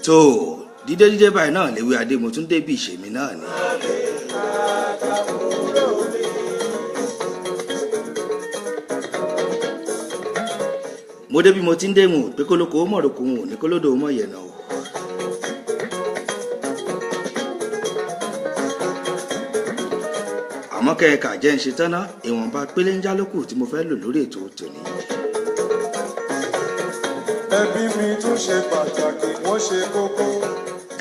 tó dídé báyìí náà léwé adé mo tún débi ìṣèmí náà ni. mo débi mo ti ń déhùn pé kólókó mọ̀rọ̀kọ̀ wọn ò ní kólódò mọ̀ yẹn náà o. àmọ́ kẹ́ẹ̀ka jẹ́ ń ṣe tán ná ìwọ̀nba pélé ń já lókù tí mo fẹ́ lò lórí ètò tòní. ẹbí mi tún ṣe pàtàkì wọ́n ṣe kókó.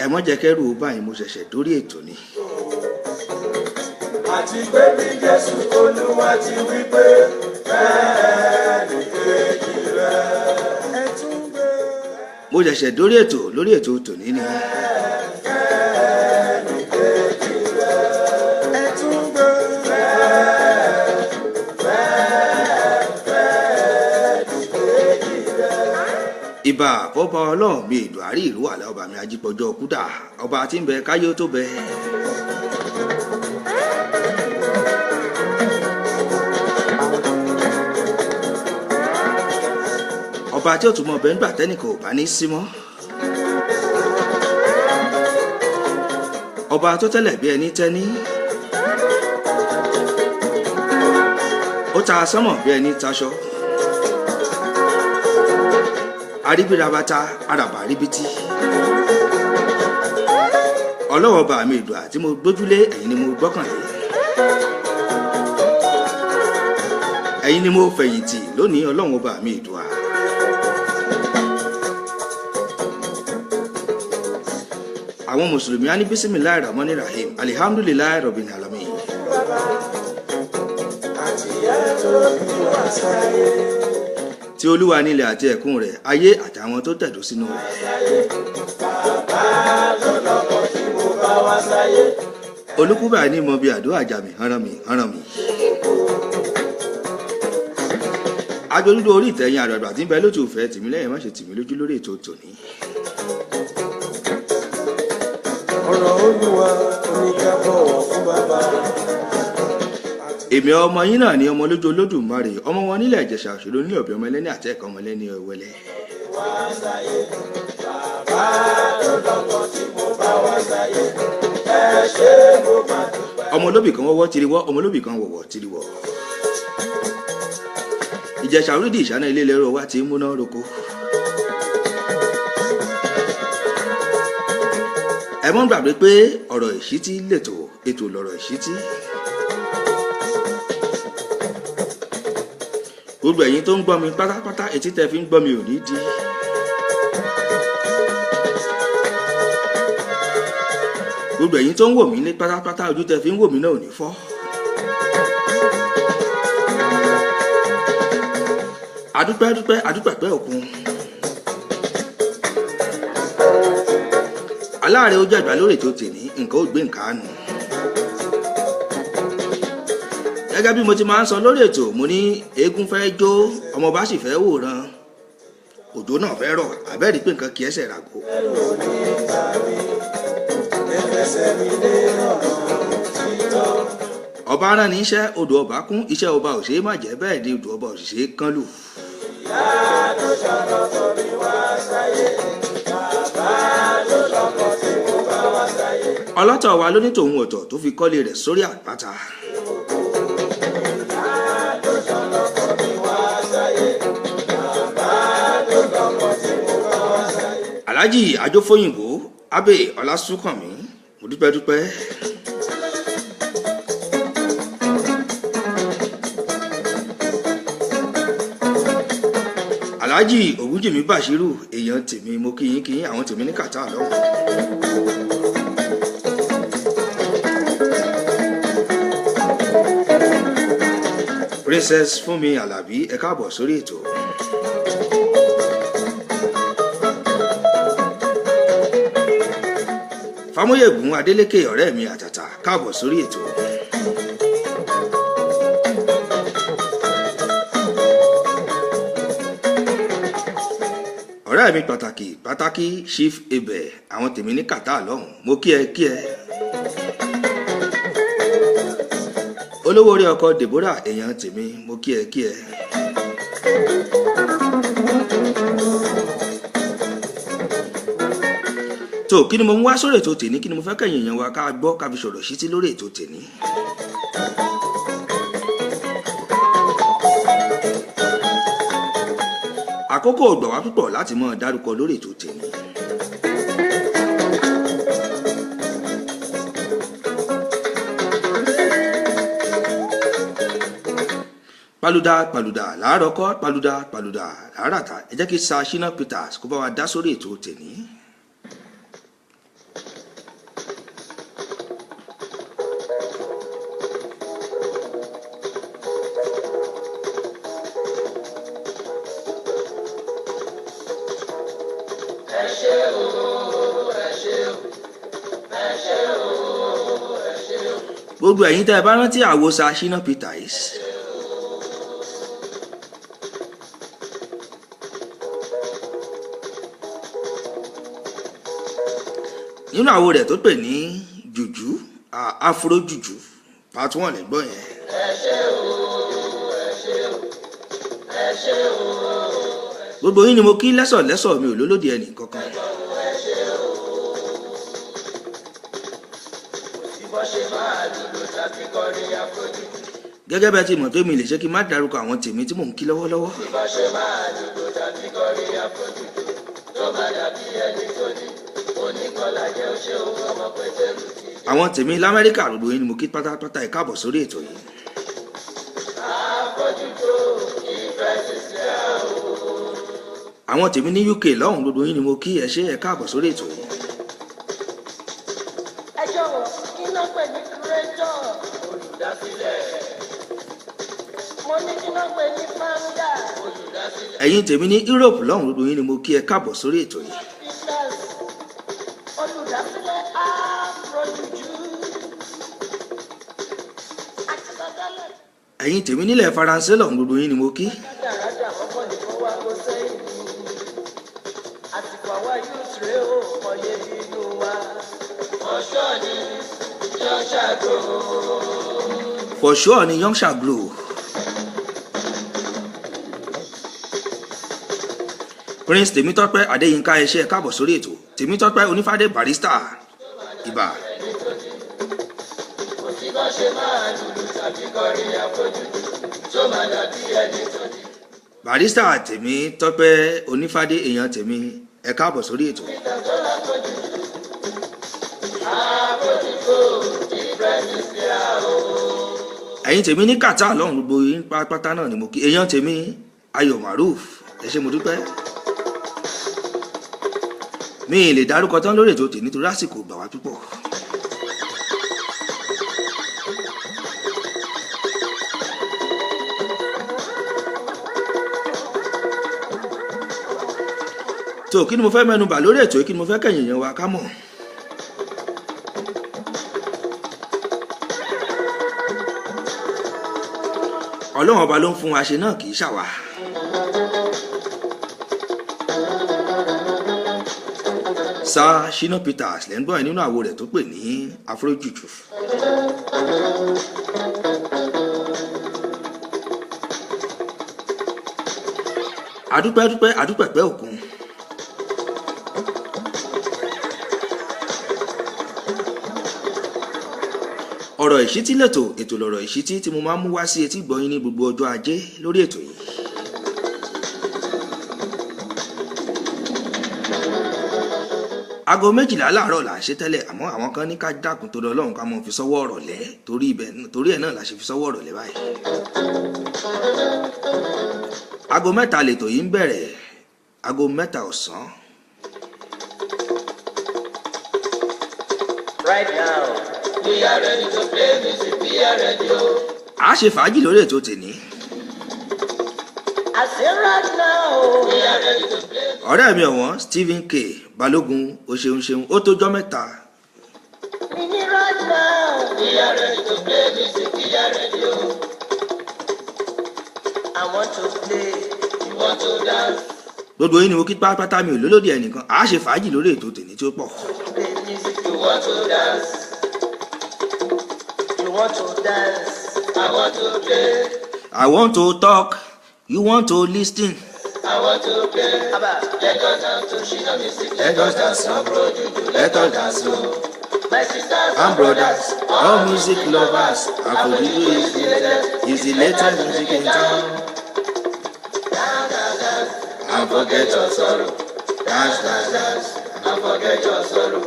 ẹ mọ́ jẹ́ kẹ́rù báyìí mo ṣẹ̀ṣẹ̀ dórí ètò ni. àti pé bí Jésù Olúwa ti wí pé bẹ́ẹ̀ ni kejì rẹ̀. ẹ tún gbé. mo ṣẹ̀ṣẹ̀ dórí ètò lórí ètò tòní ni. bẹ́ẹ̀ ni kejì rẹ̀. ẹ tún gbé. ìbà fọba ọlọ́run mi ìlú àrí ìlú àlẹ́ ọba mi ajípọ̀jọ́ kúdà ọba tí ń bẹ káyé tó bẹ. ọba tí ó tún mọ bẹ́ẹ̀ ń gbà tẹ́nìkan ò bá ní sí mọ́. ọba tó tẹ́lẹ̀ bí ẹni tẹ́ní. ó ta sánmọ̀ bí ẹni taṣọ. aribirabata araba ribiti ọlọ́wọ́ bá mi ìdùà tí mo gbójúlé ẹ̀yin ni mo gbọ́kànlé ẹ̀yin ni mo fẹ̀yìntì lónìí ọlọ́wọ́ bá mi ìdùà. àwọn mùsùlùmí á ní bísímìláì ràmọ́nì rahim alihamdulilayi rọ̀bìn alami. tí olúwa nílẹ̀ àti ẹ̀kún rẹ̀ ayé àtàwọn tó tẹ̀dó sínú rẹ̀. olùkúbà ní mọ bí àdó àjàmì hànràn mi. ajolúdo orí ìtẹ̀yìn àdàgbà tí ń bẹ lótú òfẹ́ tìmí lẹ́yìn má ṣe tìmí lójú lórí ètò tòní. ọ̀rọ̀ Olúwa oníkà bọ̀wọ̀ fún bàbá. èmi ọmọ yín náà ni ọmọ lójú olódùmarè ọmọ wọn nílẹ̀ ìjẹ̀ṣà òṣèlú ní ọ̀bẹ ọmọ ẹlẹ́ni àti ẹ̀kọ́ ọmọ ẹlẹ́ni ọ̀wẹ́lẹ́. ọmọ olóbì kan wọ́wọ́ tiriwọ́ ọmọ olóbì kan wọ̀wọ̀ tiriwọ́. ìjẹ̀ṣà orídìí ìṣáná ilé lẹ́rọ wa ti ń múná roko. ẹ mọ́ gbàgbé pé ọ̀rọ̀ ìṣítí lètò ètò lọ̀rọ̀ ìṣítí. gbogbo ẹ̀yin tó ń gbọ́ mi pátápátá etí tẹ́ fi ń gbọ́ mi ò ní di. gbogbo ẹ̀yin tó ń wò mí ní pátápátá ojú tẹ́ fi ń wò mí náà ò ní fọ́. adúpẹ́ òkun. aláàrẹ̀ ojú àgbà lórí ètò tèmi nǹkan ó gbé nǹkan àánú. gẹ́gẹ́ bí mo ti máa ń sọ lórí ètò mo ní eégún fẹ́ jó ọmọ bá sì fẹ́ wòran òjò náà fẹ́ rọ̀ àbẹ́rí pé nǹkan kì í ẹsẹ̀ ràgó. ọba aràn ní iṣẹ́ odò ọba kún iṣẹ́ ọba ò ṣe é má jẹ́ bẹ́ẹ̀ ni odò ọba ò sì ṣe é kán lù. ọlọ́tọ̀ wa ló ní tòun ọ̀tọ̀ tó fi kọ́lé rẹ̀ sórí àpáta. alhaji ajófóyìnbó abe ọlásùnkànmí mo dúpẹ́ dúpẹ́. Alhaji Ògúnjìmí Bàṣírù èèyàn tèmi mo kíyín àwọn tèmi ní kàtà lọ́hùn. Princess Fúnmi Àlàbí ẹ káàbọ̀ sórí ètò. Fámúyègún Adélékè ọ̀rẹ́ mi àtàtà káàbọ̀ sórí ètò. Ọ̀rẹ́ mi pàtàkì Chief Ebè àwọn tèmi ní kàtà lọ́hùn mo kí ẹ. Olówó orí ọkọ Deborah èèyàn tèmi mo kí ẹ. tó kí ni mo mú wá sórí ètò tèní kí ni mo fẹ́ kẹ́yìn èèyàn wa ká gbọ́ ká fi sọ̀rọ̀ sí ti lórí ètò tèní. àkókò gbà wá púpọ̀ láti mọ̀ dárúkọ lórí ètò tèní. Paluda láàárọ̀ kọ́ paluda láàáràtà ẹ jẹ́ kí Sir Shina Peters kó bá wa dá sórí ètò tèní. Gbogbo ẹ̀yin tẹ́ ẹ bá rántí àwo Sir Shina Peters. nínú àwo rẹ̀ tó pè ní jùjú afro jùjú part 1 lẹ́gbọ́n yẹn. gbogbo yín ni mo kí lẹ́sọ̀ mi ò lólódì ẹnì kankan. gẹ́gẹ́ bẹ́ẹ̀ ti mọ̀ pé mi lè ṣe kí n má dárúkọ àwọn tèmi tí mò ń kí lọ́wọ́lọ́wọ́. àwọn tèmi lamẹ́ríkà gbogbo yín ni mo kí pátápátá ẹ káàbọ̀ sórí ètò yìí. àwọn tèmi ní UK lọ́hùn gbogbo yín ni mo kí ẹ ṣé ẹ káàbọ̀ sórí ètò yìí. ẹ jọ̀wọ́ kí ló pè ní kúrẹ́tọ̀ olùdásílẹ̀ mo ní kí ló pè ní fáńdà olùdásílẹ̀. ẹ̀yin tèmi ní Europe lọ́hùn gbogbo yín ni mo kí ẹ káàbọ̀ sórí ètò yìí. olùdásílẹ̀ afrojuju. ẹ̀yin tèmi nílẹ̀ Faransé lọ́hùn gbogbo yín ni mo kí. dáradára ọkọ nìkan wá kó sẹ́yìn àsìkò àwa yóò tẹ̀lé ó kọ́yé nínú wa. ọ̀ṣọ́ ni young shall grow. for sure ni young shall grow. Prince Tèmítọ́pẹ́ Adéyínká ẹ ṣé ẹ káàbọ̀ sórí ètò. Tèmítọ́pẹ́ Onífádé Barrister ìbà. kò sí bá ṣe máa lùlù tàbí kọrin àfojúdù tó máa dàbí ẹni tó ní. Barrister Tèmítọ́pẹ́ Onífádé èèyàn tèmi ẹ káàbọ̀ sórí ètò. ẹ̀yin tèmi ní Qatar lọ́hùn gbogbo yín pátá náà ni mo kí èèyàn tèmi Ayọ̀ Maruf ẹ ṣé mo dúpẹ́. mi lè dárúkọ tán lórí ètò tèmi nítorí àsìkò gbà wá púpọ̀. tó kí ni mo fẹ́ mẹ́nu bà lórí ètò kí ni mo fẹ́ kẹ̀yìn èèyàn wa ká mọ̀. Ọlọ́run ọba ló ń fún wa ṣe náà kì í ṣàwà. Sir Shina Peters lẹ́ ń gbọ́ ẹ̀ nínú àwo rẹ̀ tó pè ní afrojuju. adúpẹ́pẹ́ òkun. ọ̀rọ̀ ìṣítí lẹ́tọ̀ ètò lọ̀rọ̀ ìṣítí tí mo máa ń mú wá sí etí gbọ̀yìn ní gbogbo ọjọ́ ajé lórí ètò yìí. aago 12 láàárọ̀ là ń ṣe tẹ́lẹ̀ àmọ́ àwọn kan ní ká dákun tó lọ́lọ́run ká mọ̀ fi sọ́wọ́ ọ̀rọ̀ lẹ́ torí ẹ̀ náà la ṣe fi sọ́wọ́ ọ̀rọ̀ lẹ́ báyìí. aago 3 lètò yìí ń bẹ̀rẹ̀ aago 3 ọ̀sán. Right now, we are ready to play music, we are ready. A ṣe fàájì lórí ètò tèmi. I say right now, we are ready to play. Ọ̀rẹ́ mi ọ̀wọ́n Stephen K. Balógun o ṣeun ó tójọ́ mẹ́ta. We need right now, we are ready to play music, we are ready. I want to play, you want to dance. Gbogbo yín ni mo kí pátápátá mi ò lólódì ẹnìkan. A ṣe fàájì lórí ètò tèmi tí ó pọ̀. Play music, you want to dance. You want to dance, I want to play. I want to talk, you want to listen. I want to play. Let us dance to Shina music. Let us dance, no bro, let us dance, no. My sisters And brothers, all music lovers, Afrojuju is the latest music in town. And forget your sorrow, dance, dance, dance, and forget your sorrow.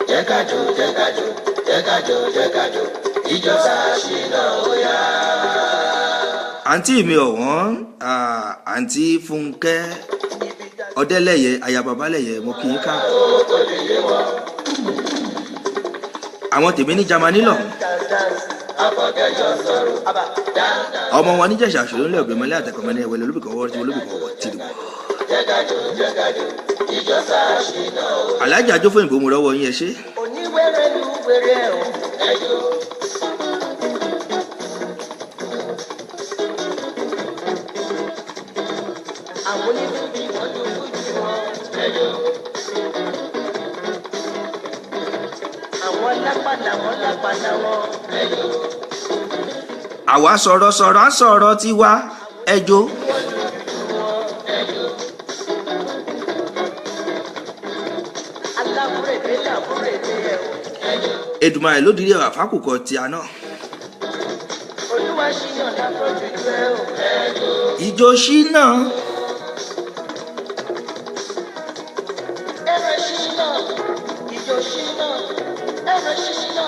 Jẹ́kájò, jẹ́kájò, jẹ́kájò, jẹ́kájò, ìjọ Ṣínà Oya. Àǹtí mi ọ̀wọ́n, àǹtí Fúnkẹ́ Ọdẹ́lẹ́yẹ, aya Babalẹ́yẹ, mo kí yín káàbọ̀. Àwọn tèmi ní Jámánì lọ́hùn. Ọmọ wọn níjẹ̀ṣà ṣòro ńlẹ̀ ògbé mọ́lẹ́ àtẹ̀kọ́mọ́lẹ́ ẹ̀wẹ̀lẹ̀ olóbìkan wọ́n ti olóbìkan wọ̀ tìrì wọ̀. Alájà jó fún ìbomú rọ́wọ́ yín ẹ ṣe. Oníwèrè lu wèrè o. Àwọn oníbùbí wọn ló lójú wọn. Àwọn lápàdà wọn. Àwa sọ̀rọ̀ tiwa ẹjọ́. Èdùmàrè ló dirí ẹwà fákùkọ tí a náà. Olúwa ṣíyàn láfọ́jújú ẹ o. Ìjọ Ṣínà. Ẹ̀rọ ṣíṣínà, ìjọ ṣíṣínà, ẹ̀rọ ṣíṣínà,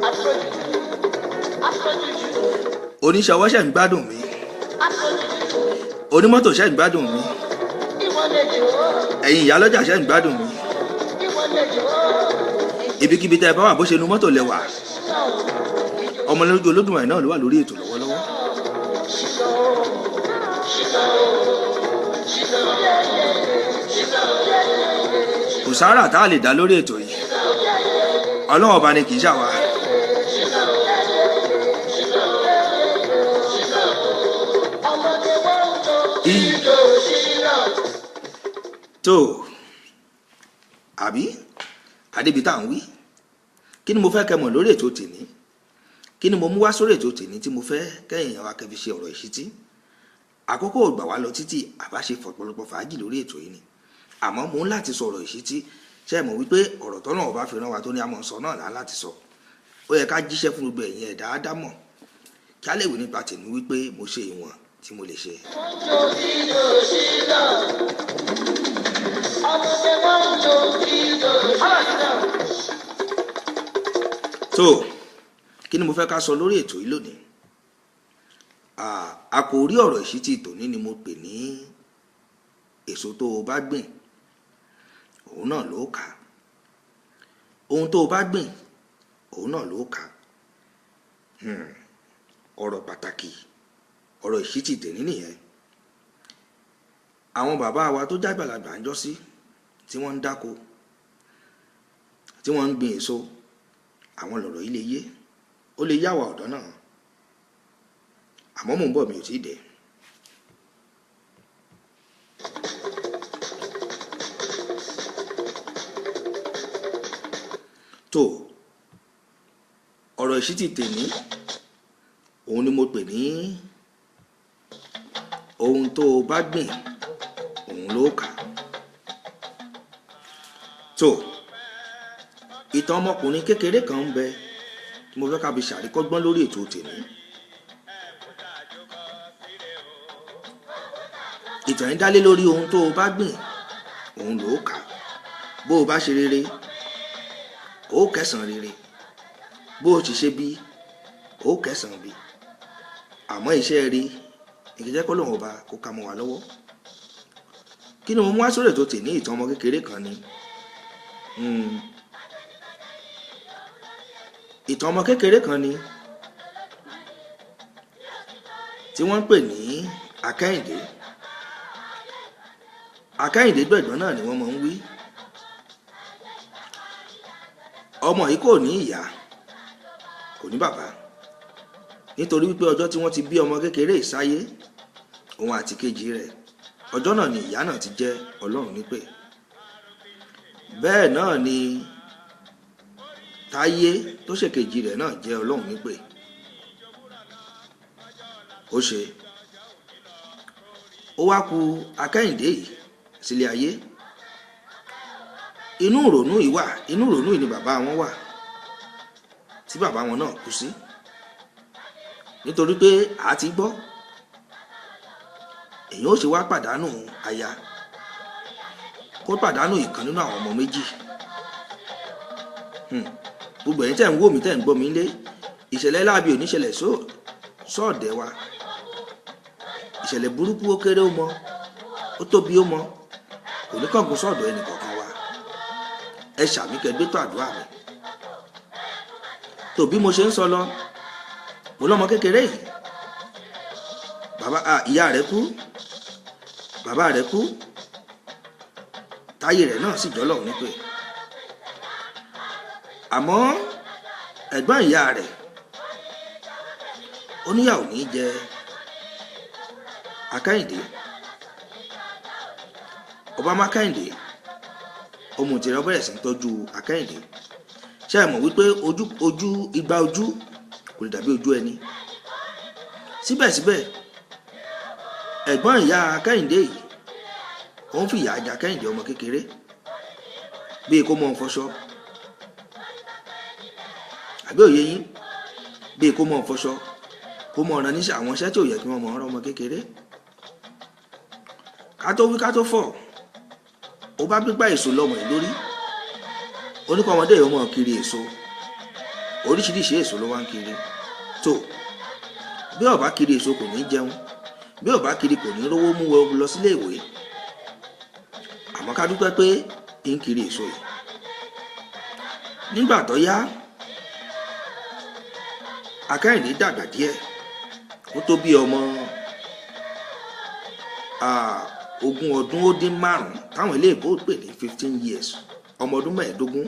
afọ́jújú. Oníṣòwò ṣẹ̀ ń gbádùn mi. Afọ́jújú. Onímọ́tò ṣẹ̀ ń gbádùn mi. Ìwọ́lẹ̀jọ́. Ẹ̀yin ìyálọ́jà ṣẹ̀ ń gbádùn mi. Ìwọ́lẹ̀jọ́. Ibikíbi tẹ́ ẹ bá wà bó ṣe nu mọ́tò lẹ́wà. Ọmọlójú Olódùmarè náà ló wà lórí ètò lọ́wọ́lọ́wọ́. Kò sáárà tá a lè dá lórí ètò yìí. Ọlọ́run ọba ni kì í ṣàwá. Tó àbí àdébí tá à ń wí kí ni mo fẹ́ kẹ́ mọ̀ lórí ètò tèmi kí ni mo mú wá sórí ètò tèmi tí mo fẹ́ kẹ́yìn wa kẹ́ fi ṣe ọ̀rọ̀ ìṣítí àkókò ò gbà wá lọ títí àbá ṣe fọ̀pọ̀lọpọ̀ fàájì lórí ètò yìí ni àmọ́ mo ń láti sọ ọ̀rọ̀ ìṣítí ṣe é mọ̀ wípé ọ̀rọ̀ tọ́nà ọba fi rán wa tó ní àmọ́ sọ náà là láti sọ ó yẹ ká jíṣẹ́ fún gbogbo ẹ̀yin ẹ̀dá ádámọ̀ kí á lè wí nípa tèmi wípé mo ṣe ìwọ̀n tí mo lè ṣe. tó kí ni mo fẹ́ ká sọ lórí ètò yìí lónìí àkòrí ọ̀rọ̀ ìṣítí tòní ni mo pè ní èso tó o bá gbìn òun náà ló kà ohun tó o bá gbìn òun náà ló kà ọ̀rọ̀ pàtàkì ọ̀rọ̀ ìṣítí tèmi nìyẹn àwọn bàbá wa tó jágbàlagbà ń jọ sí tí wọ́n ń dáko tí wọ́n ń gbin èso àwọn lọ̀rọ̀ yìí lè yé ó lè yá wa ọ̀dọ́ náà àmọ́ mò ń bọ̀ mi ò tí ì dé. tó ọ̀rọ̀ ìṣítí tèmi òun ni mo pè ní ohun tó o bá gbìn òun ló kà. tó ìtàn ọmọkùnrin kékeré kan ń bẹ tí mo fẹ́ ká fi ṣàríkọ́gbọ́n lórí ètò tèmi. ìtàn yìí dálé lórí ohun tó o bá gbìn òun ló kà. bó o bá ṣe rere ó kẹsàn rere, bó o ti ṣe bí ó kẹsàn bí. Àmọ́ iṣẹ́ rí ìkẹjẹ́ kọ́ lòun ọba kó ká mọ́ wa lọ́wọ́. Kí ni mo mú wá sórí ètò tèmi? Ìtàn ọmọ kékeré kan ni. Ìtàn ọmọ kékeré kan ni tí wọ́n ń pè ní Akẹ́yìndé. Akẹ́yìndé gbẹ̀gbọ́n náà ni wọ́n máa ń wí. Ọmọ yìí kò ní ìyá, kò ní bàbá, nítorí wípé ọjọ́ tí wọ́n ti bí ọmọ kékeré ìsáyé, òun àti kejì rẹ̀, ọjọ́ náà ni ìyá náà ti jẹ́ Ọlọ́run nípè. Bẹ́ẹ̀ náà ni Táyé tó ṣèkejì rẹ̀ náà jẹ́ Ọlọ́run nípè. Ó ṣe ó wá kù Akẹ́yìndé yìí sílé ayé. Inú ìrònú yìí ni bàbá wọn wà, tí bàbá wọn náà kú sí, nítorí pé a ti gbọ́ èyàn ó ṣe wá pàdánù aya kó pàdánù ìkan nínú àwọn ọmọ méjì. Gbogbo ẹ̀yin tẹ́ ń wò mí tẹ́ ń gbọ́ mi lé, ìṣẹ̀lẹ̀ láabi ò ní ṣẹlẹ̀ sọ́ọ̀dẹ̀ wa. Ìṣẹ̀lẹ̀ burúkú ó kéré ó mọ, ó tóbi ó mọ, kò ní kọ̀ọ̀kan sọ́ọ̀dọ̀ ẹnì kọ̀ọ̀kan wa. Ẹ ṣàmì kẹgbẹ́ tó àdúrà mi. Tó bí mo ṣe ń sọ lọ, mo lọ́mọ kékeré yìí, ìyá rẹ̀ kú, bàbá rẹ̀ kú, táyé rẹ̀ náà sì jọ́lọ́run nípè. Àmọ́ ẹ̀gbọ́n ìyá rẹ̀ oníyàwó ní jẹ Akẹ́yìndé. Ọba Mákẹ́yìndé ọmọ tìrẹ bẹ̀rẹ̀ sí ń tọ́jú Akẹ́yìndé. Ṣé ẹ mọ̀ wípé igba ojú kò lè dàbí ojú ẹni? Síbẹ̀síbẹ̀ ẹ̀gbọ́n ìyá Akẹ́yìndé yìí ó ń fìyà jẹ Akẹ́yìndé ọmọ kékeré, bíi kó mọ̀ ń fọṣọ, àbí òye yín, bíi kó mọ̀ ń fọṣọ, kó mọ̀ ọ̀ràn níṣẹ́ àwọn iṣẹ́ tí ò yẹ kí wọ́n mọ̀ ọ̀rọ̀ ọmọ kékeré. Ká tó wí ká tó fọ̀, ó bá gbígbá èso lọ́mọ yìí lórí. Oníkọ́ ọmọdé yìí ó mọ̀ kiri èso, oríṣiríṣi èso ló wá ń kiri. Tó bí ó bá kiri èso kò ní jẹun, bí ó bá kiri kò ní rówó mú lọ sílé ìwé. Àmọ́ ká dúpẹ́ pé ń kiri èso yìí. Nígbà tó yá, Akẹ́yìndé dàgbà díẹ̀, ó tó bí ọmọ 20 ọdún ó dín 5 táwọn eléèbó pè ní 15 years, ọmọ ọdún 15.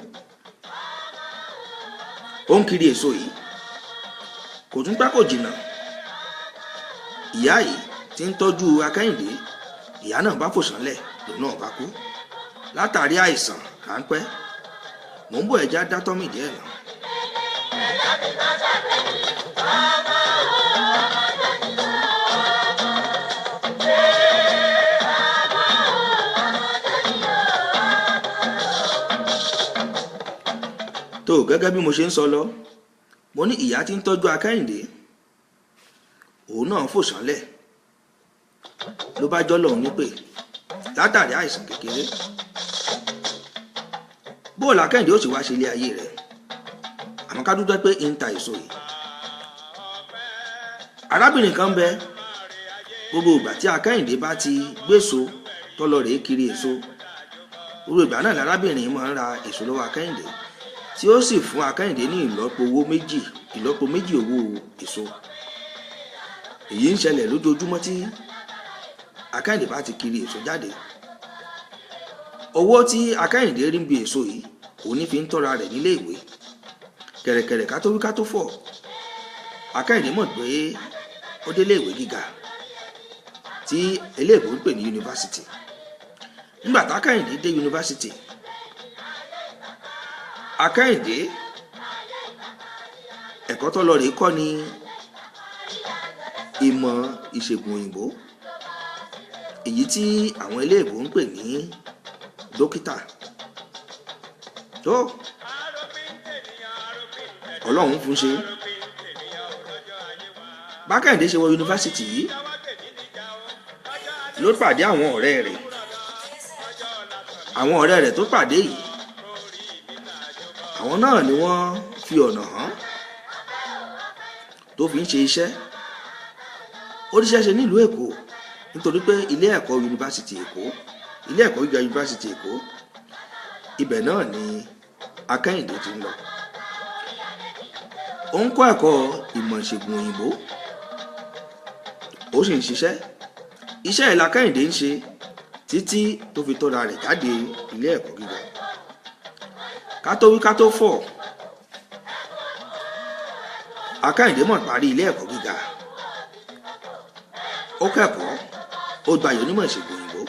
Ó ń kiri èso yìí, kò tún pẹ́ kò jìnnà, ìyá yìí tí ń tọ́jú Akẹ́yìndé, ìyá náà bá fò sánlẹ̀, lòun náà bá kú látàrí àìsàn ráńpẹ́. Mò ń bọ̀ ẹja dátọ́mì díẹ̀ náà. Tó gẹ́gẹ́ bí mo ṣe ń sọ lọ, mo ní ìyá tí ń tọ́jú Akẹ́yìndé, òun náà fò sánlẹ̀, ló bá jọ́lọ́run nípè látàrí àìsàn kékeré. Bóòlù Akẹ́yìndé ó sì wá ṣe ilé ayé rẹ̀, àmọ́ ká dúpẹ́ pé ń ta èso yìí. Arábìnrin kan bẹ, gbogbo ìgbà tí Akẹ́yìndé bá ti gbéso tọ́lọ rèé kiri èso, gbogbo ìgbà náà lárábìnrin máa ń ra èso lọ́wọ́ Akẹ́yìndé, tí ó sì fún Akẹ́yìndé ní ìlọ́po méjì owó èso. Èyí ń ṣẹlẹ̀ lójoojúmọ́ tí Akẹ́yìndé bá ti kiri èso jáde. Owó tí Akẹ́yìndé rí ń bi èso yìí òun ní fi ń tọ́ra rẹ̀ nílé ìwé. Kẹ̀rẹ̀kẹ̀rẹ̀ ká tó wí ká tó fọ̀, Akẹ́yìndé mọ̀ pé ó délé ìwé gíga tí eléèbó ń pè ní yunifásitì. Nígbà tí Akẹ́yìndé dé yunifásitì, Akẹ́yìndé ẹ̀kọ́ tó lọ rèé kọ́ ni ìmọ̀ ìṣègùn òyìnbó, èyí tí àwọn eléèbó ń pè ní dókítà. Tó Ọlọ́run fún ṣe. Akẹ́yìndé ṣe wọ yunifásitì yìí ló pàdé àwọn ọ̀rẹ́ rẹ̀ àwọn ọ̀rẹ́ rẹ̀ tó pàdé yìí àwọn náà ni wọ́n fi ọ̀nà hàn tó fi ń ṣe iṣẹ́. Ó ríṣẹ́ ṣe nílùú Èkó nítorí pé ilé ẹ̀kọ́ yunifásitì Èkó, ilé ẹ̀kọ́ gíga yunifásitì Èkó, ibẹ̀ náà ni Akẹ́yìndé ti ń lọ. Ó ń kọ́ ẹ̀kọ́ ìmọ̀ ìṣègùn òyìnbó, ó sì ń ṣiṣẹ́. Iṣẹ́ ìlà Akẹ́yìndé ń ṣe títí tó fi tọ́ra rẹ̀ jáde ilé ẹ̀kọ́ gíga. Ká tó wí ká tó fọ̀, Akẹ́yìndé mọ̀ parí ilé ẹ̀kọ́ gíga. Ó kẹ́kọ̀ọ́, ó gba onímọ̀ ìṣègùn òyìnbó.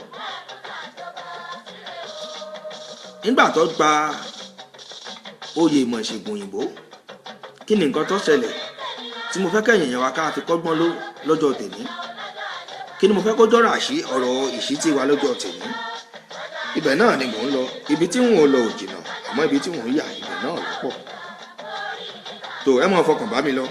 Nígbà tó gba oyè ìmọ̀ ìṣègùn òyìnbó, kí ni nǹkan tó ṣẹlẹ̀ tí mo fẹ́ kẹ́yìn èèyàn wa ká fi kọ́gbọ́n lọ́jọ́ tèmi? Kí ni mo fẹ́ kó jọ́rọ̀ ọ̀rọ̀ ìṣítí wa lọ́jọ́ tèmi? Ibẹ̀ náà ni mò ń lọ. Ibi tí wọn ò lọ ò jìnnà, àmọ́ ibi tí wọn ń yà ibẹ̀ náà lọ́pọ̀. tó ẹ máa fọkàn bá mi lọ.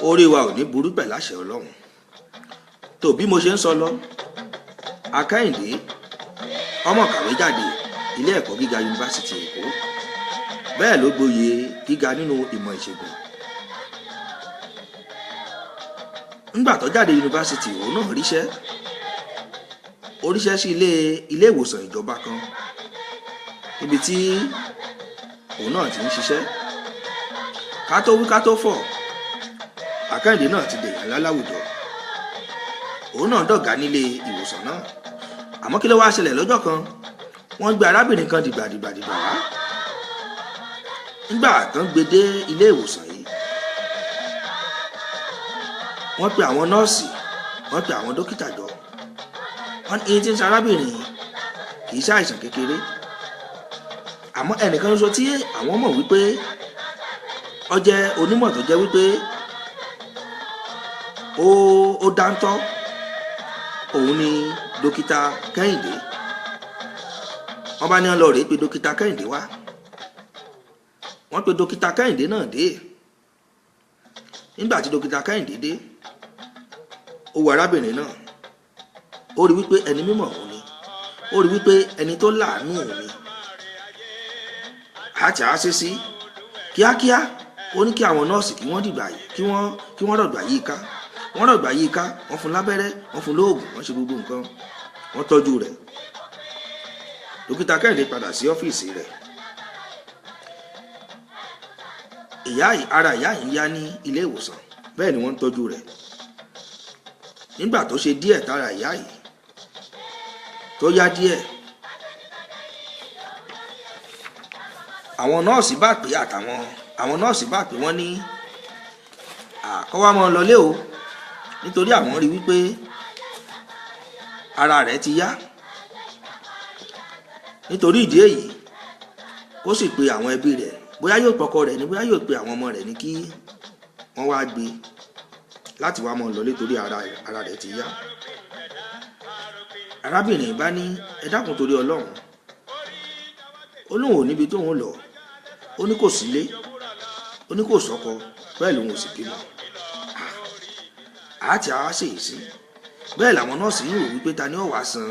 orí wa ò ní burú pẹ̀lú àṣẹ Ọlọ́run. tó bí mo ṣe ń sọ lọ, Akẹ́yìndé ọmọ kàwé jáde ilé ẹ̀kọ́ gíga yunifásitì Èkó, bẹ́ẹ̀ ló gboyè gíga nínú ìmọ̀ ìṣègùn. ńgbà tó jáde yunifásitì òun náà ríṣẹ́ sí ilé ìwòsàn ìjọba kan níbi tí òun náà ti ń ṣiṣẹ́. ká tó wí ká tó fọ̀, Akẹ́yìndé náà ti dèyàn ńlá láwùjọ. òun náà dọ̀gá nílé ìwòsàn náà. àmọ́ kí ló wá ṣẹlẹ̀ lọ́jọ́ kan, wọ́n gbé arábìnrin kan dìgbàdìgbà wá. nígbà tán gbé dé ilé ìwòsàn yìí, wọ́n pe àwọn nọ́ọ̀sì, wọ́n pe àwọn dókítà jọ. wọ́n ní tí ń ṣe arábìnrin kì í ṣàìsàn kékeré, àmọ́ ẹnìkan ṣoṣo tí àwọn mọ̀ wípé ó jẹ́ onímọ̀ tó jẹ́ wípé ó dáńtọ́, òun ni dókítà Kẹ́hìndé. wọ́n bá ní lọ rèé pé dókítà Kẹ́hìndé wá. wọ́n pe dókítà Kẹ́hìndé náà dé. nígbà tí dókítà Kẹ́hìndé dé, ó wo arábìnrin náà, ó rí wípé ẹni mímọ́ òun ni, ó rí wípé ẹni tó láàánú òun ni. àti àṣẹ sí kíákíá ó ní kí àwọn nọ́ọ̀sì kí wọ́n dìgbà yìí kí wọ́n rọ̀gbà yìí ká. wọ́n rọ̀gbà yìí ká, wọ́n fún lábẹ́rẹ́, wọ́n fún lóògùn, wọ́n ṣe gbogbo nǹkan, wọ́n tọ́jú rẹ̀. dókítà Kẹ́hìndé padà sí ọ́fíìsì rẹ̀. ara ìyá yìí yá ní ilé ìwòsàn, bẹ́ẹ̀ ni wọ́n ń tọ́jú rẹ̀. nígbà tó ṣe díẹ̀ tára ìyá yìí tó yá díẹ̀, àwọn nọ́ọ̀sì bá pè wọ́n ní àkọ́wá mọ́ lọlé o, nítorí àwọn rí wípé ara rẹ̀ ti yá. nítorí ìdí èyí, ó sì pe àwọn ẹbí rẹ̀, bóyá yóò pọkọ rẹ̀ ní, bóyá yóò pe àwọn ọmọ rẹ̀ ní kí wọ́n wá gbé láti wá mọ́ lọlé torí ara rẹ̀ ti yá. arábìnrin bá ní ẹ dákun torí Ọlọ́run, ó lóun ò níbi tóun lọ, ó ní kò sílé, ó ní kò sọ́kọ, bẹ́ẹ̀ lòun ò sì bímọ. àti àwa ṣèyí sí bẹ́ẹ̀ làwọn nọ́ọ̀sì yìí rò wípé ta ni ó wá san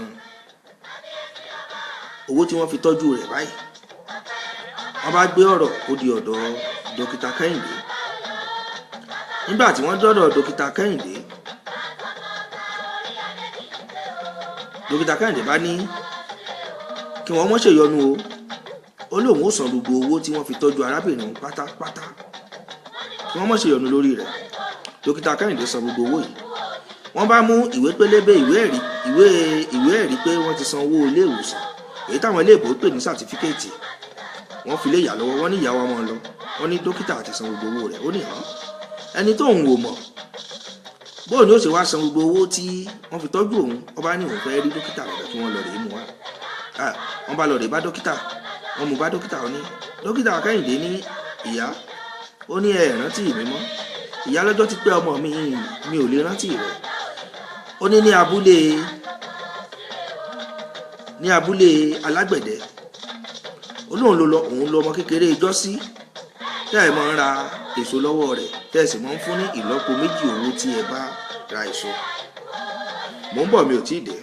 owó tí wọ́n fi tọ́jú rẹ̀ báyìí. wọ́n bá gbé ọ̀rọ̀ ó di ọ̀dọ̀ dókítà Kẹ́hìndé. nígbà tí wọ́n dọ́dọ̀ dókítà Kẹ́hìndé, dókítà Kẹ́hìndé bá ní kí wọ́n mọ́ ṣèyọnu o, ó lóun ó san gbogbo owó tí wọ́n fi tọ́jú arábìnrin pátápátá, kí wọ́n mọ́ ṣèyọnu lórí rẹ̀. dókítà Kẹ́hìndé san gbogbo owó yìí. wọ́n bá mú ìwé pélébé, ìwé ẹ̀rí pé wọ́n ti san owó ilé ìwòsàn, èyí táwọn ilé ìbò pè ní sàtífíkẹ́ẹ̀tì. wọ́n fi lé ìyá lọ́wọ́, wọ́n ní ìyàwó ọmọ lọ, wọ́n ní dókítà ti san gbogbo owó rẹ̀. ó ní hàn ẹni tó ń wò mọ̀ bóun ni ó ṣe wá san gbogbo owó tí wọ́n fi tọ́jú òun. wọ́n bá ní òun fẹ́ rí dókítà rẹ̀ kí wọ́n lọ rèé mú wá. wọ́n bá lọ rèé bá dókítà, wọ́n mú bá dókítà. ó ní dókítà Kẹ́hìndé ní ìyá, ó ní ẹ rántí mi mọ́, ìyá lọ́jọ́ ti pẹ́ ọmọ mi ò lè rántí rẹ̀. Ó ní ní abúlé alágbẹ̀dẹ òun lọ ọmọ kékeré ìjọ́sí tẹ́ ẹ̀ máa ń ra èso lọ́wọ́ rẹ̀ tẹ́ ẹ̀ sì máa ń fún ní ìlọ́po méjì owó tí ẹ bá ra èso. Mò ń bọ̀, mi ò tí ì dé.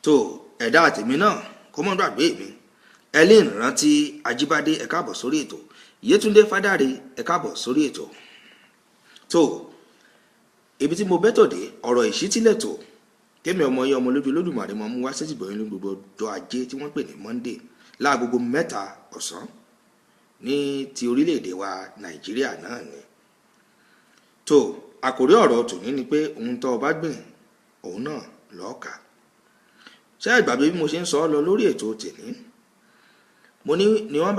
tó ẹ̀dá àtẹ̀mí náà kó mọ́ gbàgbé mi. Helen Rántí Ajíbádé, ẹ káàbọ̀ sórí ètò. Yétúndé Fádàrẹ, ẹ káàbọ̀ sórí ètò. tó ibi tí mo bẹ́tọ̀ dé ọ̀rọ̀ ìṣítílẹ̀tò kémi ọmọ yẹn ọmọ lójú Olódùmarè mọ́ mú wá sétí bọ̀yìn ní gbogbo ọjọ́ ajé tí wọ́n pè ní Monday láagogo 3 ọ̀sán ní ti orílẹ̀-èdè wa Nàìjíríà náà ni. tó àkòrí ọ̀rọ̀ tòní ni pé ohun tó o bá gbìn òun náà lọ́ọ́ kà. ṣé ìgbàgbé bí mo ṣe ń sọ lọ lórí ètò tèmi, mo ní ni wọ́n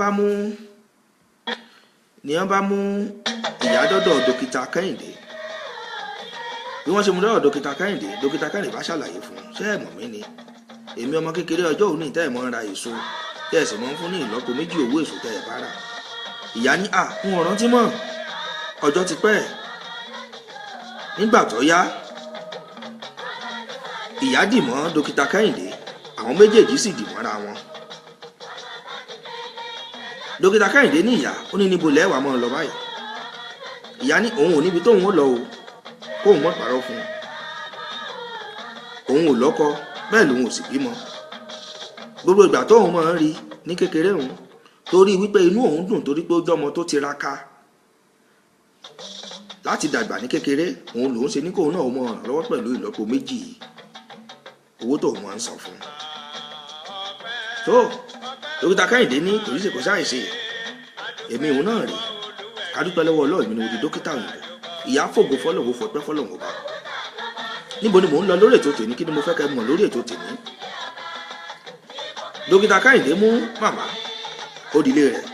bá mú ìyá dọ́dọ̀ dókítà Kẹ́hìndé. Bí wọ́n ṣe mú dọ́dọ̀ dókítà Kẹ́hìndé bá ṣàlàyé fún un, ṣé ẹ mọ̀ mí ni èmi ọmọ kékeré ọjọ́ òní tẹ́ ẹ̀ mọ́ ń ra èso tẹ́ ẹ̀ sì mọ́ ń fún ní ìlọ́po méjì owó èso tẹ́ ẹ̀ bá rà. Ìyá ní n ò rántí mọ́, ọjọ́ ti pẹ́. Nígbà tó yá, ìyá dì mọ́ dókítà Kẹ́hìndé, àwọn méjèèjì sì dì mọ́ra wọn. Dókítà Kẹ́hìndé ní ìyá ó ní níbo lẹ́wàá mọ́ lọ báyìí. Ìyá ní òun ò níbi tóun ó lọ o, kóun mọ́ pàrọ̀ fún un. Òun ò lọ́kọ, bẹ́ẹ̀ lòun ò sì bímọ. Gbogbo ìgbà tóun máa ń rí ní kékeré òun torí wípé inú òun dùn torí pé ó jọmọ tó tiraka láti dàgbà ní kékeré, òun lòun ṣe ní kóun náà mọ ràn lọ́wọ́ pẹ̀lú ìlọ́po méjì owó tóun máa ń san fún un. tó dókítà Kẹ́hìndé ní kò sí kò sáìsì èmi òun náà rè kádúpẹ́ lọ́wọ́ Ọlọ́run mi ni mo di dókítà òyìnbó. Ìyá fògo fọlọ́wọ́ fọpẹ́ fọlọ́wọ́ bá. Níbo ni mò ń lọ lórí ètò tèmi, kí ni mo fẹ́ kẹ́ mọ̀ lórí ètò tèmi. Dókítà Kẹ́hìndé mú màmá ó dilé rẹ̀.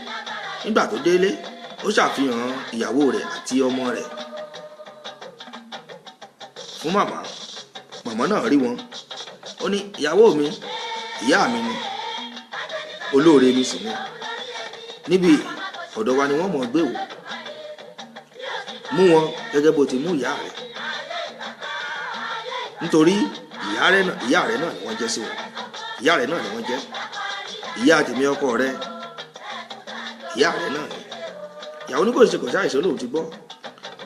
Nígbà tó délé ó ṣàfihàn ìyàwó rẹ̀ àti ọmọ rẹ̀ fún màmá. Màmá náà rí wọn, ó ní ìyàwó mi ìyá mi ni, olóore mi sì ni. Níbi ọ̀dọ̀ wa ni wọ́n mọ̀ gbé wò. Mú wọn gẹ́gẹ́ bó ti mú ìyá rẹ̀, nítorí ìyá rẹ̀ náà ni wọ́n jẹ́ sí wọn. Ìyá rẹ̀ náà ni wọ́n jẹ́. Ìyá tèmi ọkọ rẹ̀, ìyá rẹ̀ náà ni. Ìyàwó ní kò ṣe kò sáìsọ lóun ti gbọ́.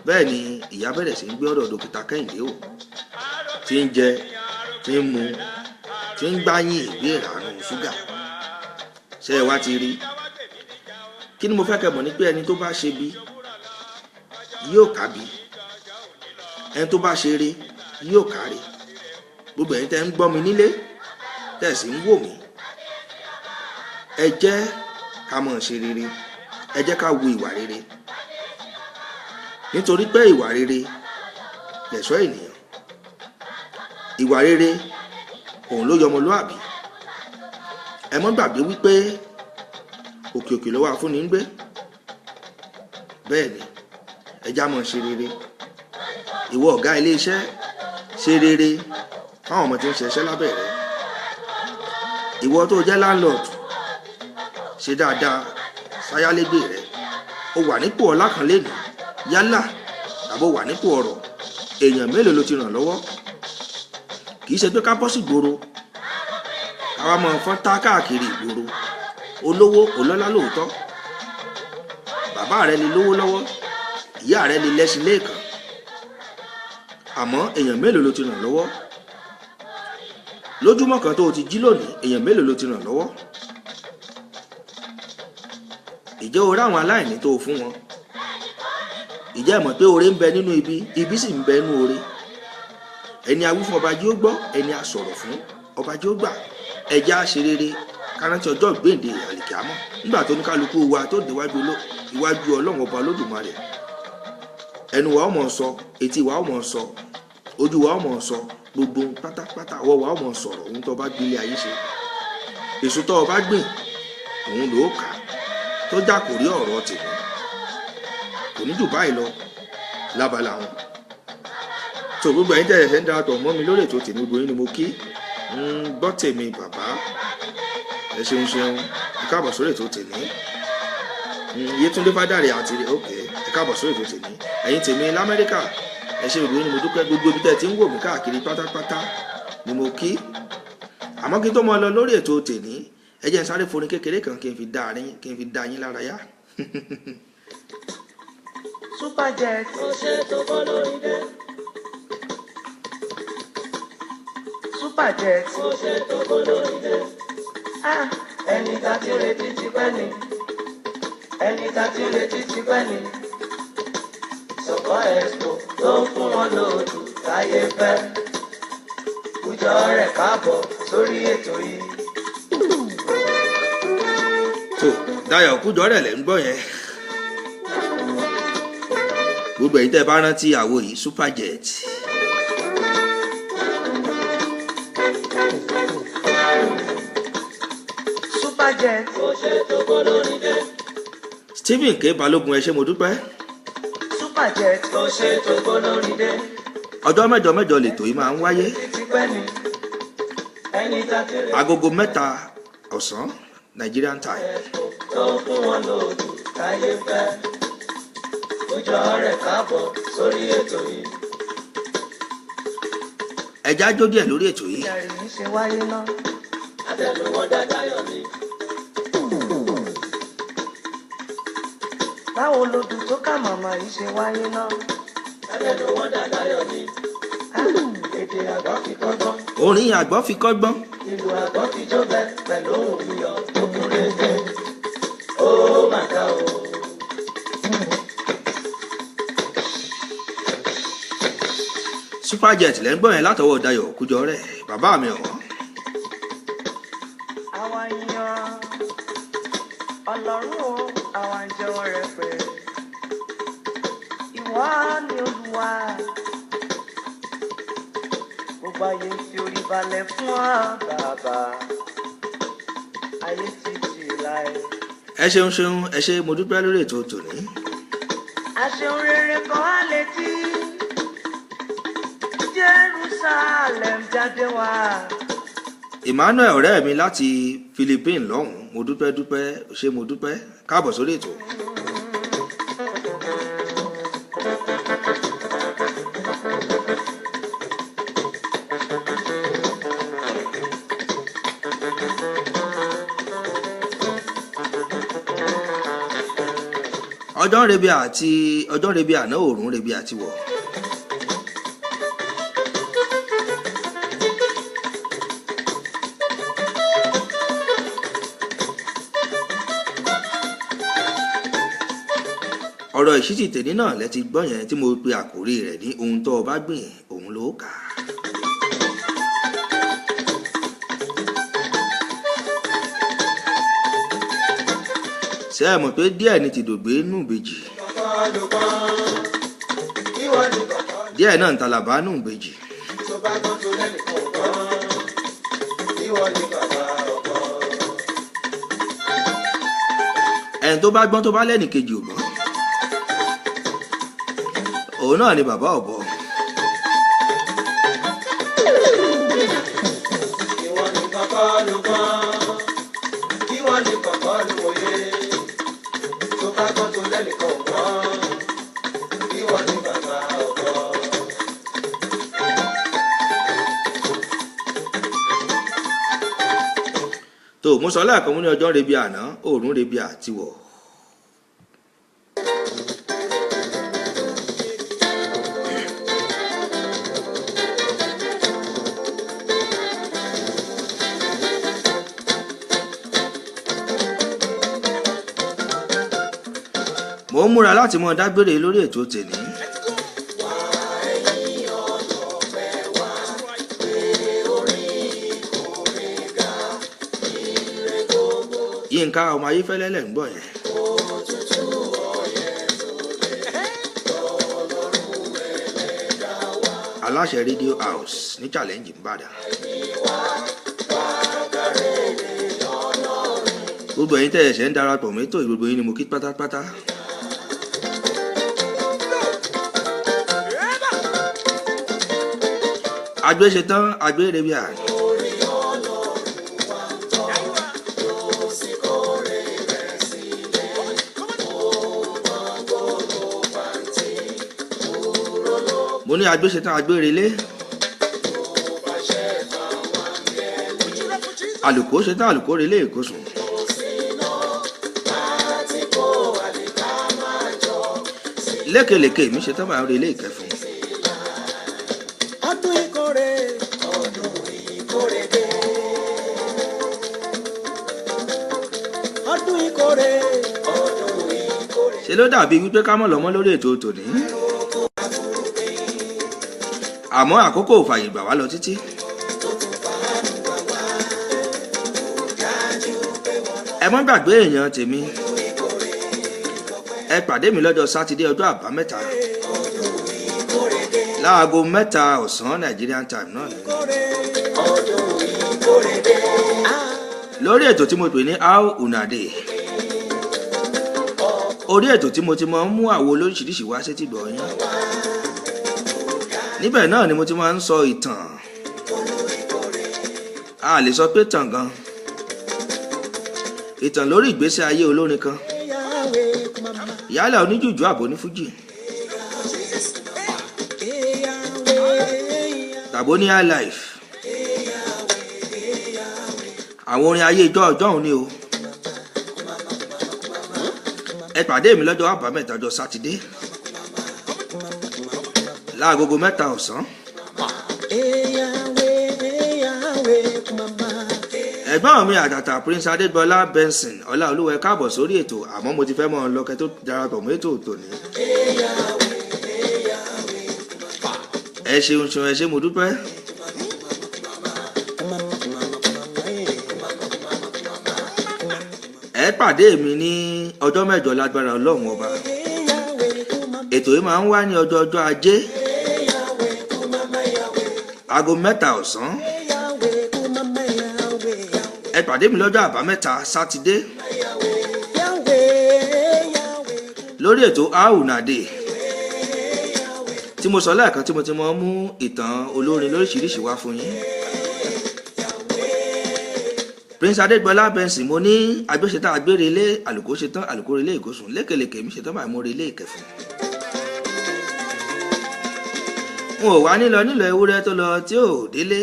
Bẹ́ẹ̀ ni ìyá bẹ̀rẹ̀ sí ń gbé ọ̀dọ̀ dókítà Kẹ́hìndé wò, tí ń jẹ, tí ń mu, tí ń gbáyìn ìwé ìrànú ṣúgà. Ṣé ẹ wá ti rí? Kí ni mo fẹ́ kẹ́ mọ̀ ní pé ẹni tó bá ṣe bí yóò kábí, ẹni tó bá ṣe rí yóò kárí. Gbogbo ẹ̀yin tẹ́ ń gbọ́ mi nílé tẹ́ sì ń wò mí, ẹ jẹ́ ká mọ̀ ṣe rere, ẹ jẹ́ ká wo ìwà rere, nítorí pé ìwà rere lẹ̀ṣọ́ ènìyàn. Ìwà rere òun ló yọ ọmọlúàbí. Ẹ mọ́ gbàgbé wípé òkè òkè ló wà fún ní ń gbé. Bẹ́ẹ̀ ni ẹ já mọ́ ṣe rere. Ìwọ ọ̀gá ilé iṣẹ́, ṣe rere fáwọn ọmọ tí ń ṣiṣẹ́ lábẹ́ rẹ̀. Ìwọ tó jẹ́ landlord, ṣe dáadáa sáyálégbé rẹ̀. O wà nípò ọlá kan lénìí yálà tàbí o wà nípò ọrọ̀. Èèyàn mélòó ló ti ràn lọ́wọ́? Kì í ṣe pé ká bọ́ sí ìgboro káwa máa fọ́n tá káàkiri ìgboro. Olówó olọ́lá lóòótọ́, bàbá rẹ lè lówó lọ́wọ́, ìyá rẹ lè lẹ́sìn lẹ́ẹ̀kan, àmọ́ èèyàn mélòó ló ti ràn lọ́wọ́? Lójúmọ́ kan tó o ti jí lónìí, èèyàn mélòó ló ti ràn lọ́wọ́? Ìjẹ́ o ráwọn aláìní tó o fún wọn? Ìjẹ́ mọ̀ pé oore ń bẹ nínú ibi, ibi sì ń bẹ nínú oore. Ẹni a wí fún ọba jí ó gbọ́, ẹni a sọ̀rọ̀ fún ọba jí ó gbà. ẹja ṣe rere kárántí ọjọ́ ìgbéǹde àlìkíámọ̀ nígbà tó ní kálukú wa tó déwájú iwájú ọlọ́run ọba olódùmarè. ẹnu wa ó mọ̀ sọ, etí wa ó mọ̀ sọ, ojú wa ó mọ̀ sọ, gbogbo pátápátá ọwọ́ wa ó mọ̀ sọ̀rọ̀ ohun tó bá gbélé ayé ṣe. èso tó o bá gbìn òun ló kà tó já kò rí ọ̀rọ̀ tèmi kò ní jù báyìí lọ lábala wọn. tó gbogbo ẹ̀yin tẹ̀lé ṣe ń darapọ̀ mọ́ mi lórí ètò tèmi gbogbo yín ni mo kí gbọ́ tèmi bàbá ẹ ṣeun ẹ káàbọ̀ sórí ètò tèmi. Yétúndé Fádàrẹ àti ok ẹ káàbọ̀ sórí ètò tèmi. ẹ̀yin tèmi lamẹ́ríkà ẹ ṣe gbogbo yín ni mo dúpẹ́, gbogbo ibi tẹ́ ẹ ti ń wò mí káàkiri pátápátá ni mo kí. àmọ́ kí n tó mọ lọ lórí ètò tèmi ẹ jẹ́ n sáré forin kékeré kan kí n fi dá yín lára yá. Superjet ó ṣe tó bọ́ lórí dé. Superjet ó ṣe tó bọ́ lórí dé. ẹni tá ti retí ti pẹ́ ni, ẹni tá ti retí ti pẹ́ ni. Sọ̀kọ́ Expo tó ń fún wọn lòdù láyé fẹ́. Kújọ rẹ̀ káàbọ̀ sórí ètò yìí. tó Dayọ̀ Kújọrẹ̀ lẹ́ ń gbọ́ yẹn. gbogbo ẹ̀yin tẹ́ bá rántí àwo yìí Superjet. Superjet ó ṣe tó bọ́ lórí dé. Stephen K. Balógun ẹ ṣé mo dúpẹ́. Superjet ó ṣe tó bọ́ lórí dé. ọjọ́ mẹ́jọ mẹ́jọ lètò yìí máa ń wáyé. agogo 3 ọ̀sán Nigerian time. tó fún wọn lòdù láyé fẹ́. Kújọ rẹ̀ káàbọ̀ sórí ètò yìí. ẹja jó díẹ̀ lórí ètò yìí. ìyá rẹ̀ ṣe wáyé náà. àtẹnuwọ́n dáadáa mi. báwo lodù tó kà màmá yìí ṣe wáyé náà. àtẹnuwọ́n dáadáa mi. èdè àgbọ̀ fi kọ́gbọ́n. orin àgbọ̀ fi kọ́gbọ́n. ìlú àgbọ̀ fi jó bẹ́ẹ̀ pẹ̀lú òun yíyọ tó kún léde. ó mà ga o. Superjet lẹ́ ń gbọ́ yẹn látọwọ́ Dayọ̀ Kújọrẹ̀ bàbá mi ọ̀wọ́n. àwa yan Ọlọ́run o, àwa ń jẹ́wọ́ rẹ̀ pé ìwọ ni Olúwa. gbogbo ayé ń fi orí balẹ̀ fún ọ bàbá. ayé ti jì láì. ẹ ṣeun ẹ ṣé mo dúpẹ́ lórí ètò tòní. àṣeun rere kan á létí. Jerusalem jáde wá. Emmanuel ọ̀rẹ́ mi láti Philippines lọ́hùn mo dúpẹ́ ṣé mo dúpẹ́ káàbọ̀ sórí ètò. ọjọ́ rebi àná òòrùn rebi àti wọ̀. ọ̀rọ̀ ìṣítí tèmi náà lẹ ti gbọ́ yẹn tí mo pe àkórí rẹ̀ ní ohun tó o bá gbìn òun ló kà. ṣé ẹ mọ̀ pé díẹ̀ ni tìdògbé nù bèjì díẹ̀ náà ń talàbá nù bèjì. ẹni tó bá gbọ́n tó bá lẹ́nì kejì ò gbọ́n òun náà ni bàbá ọ̀bọ. ìwọ ni kọ́kọ́ ló gbọ́n, ìwọ ni kọ́kọ́ ló wòye, tó bá gbọ́n tó lẹ́nìkan ò gbọ́n, ìwọ ni bàbá ọ̀bọ. tó mo sọ lẹ́ẹ̀kan mú ní ọjọ́ rebi àná òòrùn rebi àtiwọ̀. mo ń múra láti mọ dágbére lórí ètò tèmi. Yínká ọmọ Ayéfẹ́lẹ́ lẹ̀ ń gbọ́ yẹn. Aláṣẹ rédíò house ní challenge Ìbàdàn. Gbogbo ẹ̀yin tẹ́ ẹ̀ṣẹ̀ ń darapọ̀ mẹ́tò gbogbo yín ni mo kí pátápátá. Àgbẹ̀ ṣetán àgbẹ̀ rẹ̀bíà. Mo ní àgbẹ̀ ṣetán àgbẹ̀ relé. Àlùkò ṣetán àlùkò relé ìkósùn. Lékelèké mi ṣetán máa relé ìkẹfùn. Ọdún ìkórè dé. Ọdún ìkórè. Ṣé ló dàbí wípé ká mọ̀ lọ́mọ́ lórí ètò tòní? Àmọ́ àkókò ò fàyè gbà wá lọ títí. Ẹ mọ́ gbàgbé èèyàn tèmi. Ẹ pàdé mi lọ́jọ́ Sátidé ọjọ́ àbámẹ́ta. Láago 3 ọ̀sán Nigerian time náà ni. Lórí ètò tí mo pè ní How Una Dey. Orí ètò tí mo ti máa ń mú àwo lóríṣiríṣi wá sétí gbọ́ yín. Níbẹ̀ náà ni mo ti máa ń sọ ìtàn. A lè sọ pé tàn gan. Ìtàn lórí ìgbésí ayé olórin kan. Yálà oníjùjú àbò ní fújì. Tàbó ní high life. Àwọn orin ayé ìjọ ọjọ́ òun ni o. Ẹ pàdé mi lọ́jọ́ àbámẹ́ta ọjọ́ Sátidé. Láagogo 3 ọ̀sán. Ẹ̀gbọ́n mi àtàtà Prince Adébọ́lá Benson Ọláolúwa ẹ káàbọ̀ sórí ètò àmọ́ mo ti fẹ́ mọ́ ọ lọ́kẹ́ tó darapọ̀ mọ́ ètò tòní. Ẹ ṣeun ẹ ṣé mo dúpẹ́. Ẹ pàdé mi ní ọjọ́ mẹ́jọ lágbára Ọlọ́run ọba. Ètò yìí máa ń wá ní ọjọ́ Ajé. Aago 3 ọ̀sán. Ẹ pàdé mi lọ́jọ́ àbámẹ́ta Sátidé. Lórí ètò How Una Dey. Tí mo sọ lẹ́ẹ̀kan tí mo ti mọ́ mú ìtàn olórin lóríṣiríṣi wá fún yín. Prince Adébọ́lá Benson mo ní agbéṣetán agbérelé àlùkò ṣetán àlùkò relé ìkósùn lékelèké mi ṣetán báyìí mo relé ìkẹfùn. N ò wá nílọ ewúrẹ́ tó lọ tí ò délé.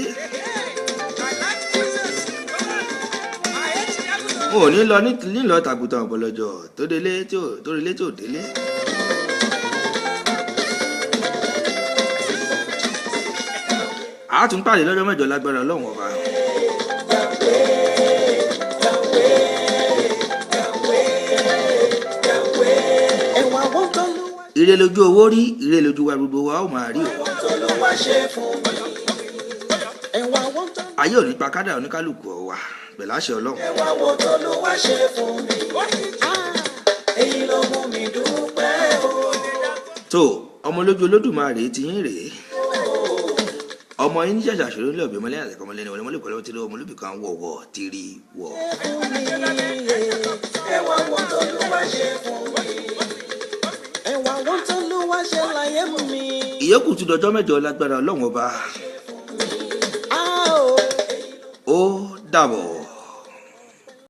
N ò nílọ tàgùtàn ọ̀pọ̀lọjọ tó relé tí ò délé. A tún pàdé lọ́jọ́ mẹ́jọ lágbára Ọlọ́run ọba. Ire lójú owó rí, ire lójú wa gbogbo wa ó máa rí o. Ayé ò ní pa kádà oníkálùkù ọ̀wà pẹ̀lú àṣẹ Ọlọ́run. Tó ọmọ lójú Olódùmarè ti yín rèé. Ọmọ yín ní ṣàṣà ṣòro nílẹ̀ òbí ọmọlẹ́yìn àti ọmọlẹ́ni wọlé mọ́lẹ́kọ̀ọ́ lọ́wọ́ tí lọ́wọ́ ọmọlúbì kan wọ̀wọ̀ tìrì wọ̀. Ìyókù tún dọjọ́ mẹ́jọ lágbára Ọlọ́run ọba. Ó dàbọ̀.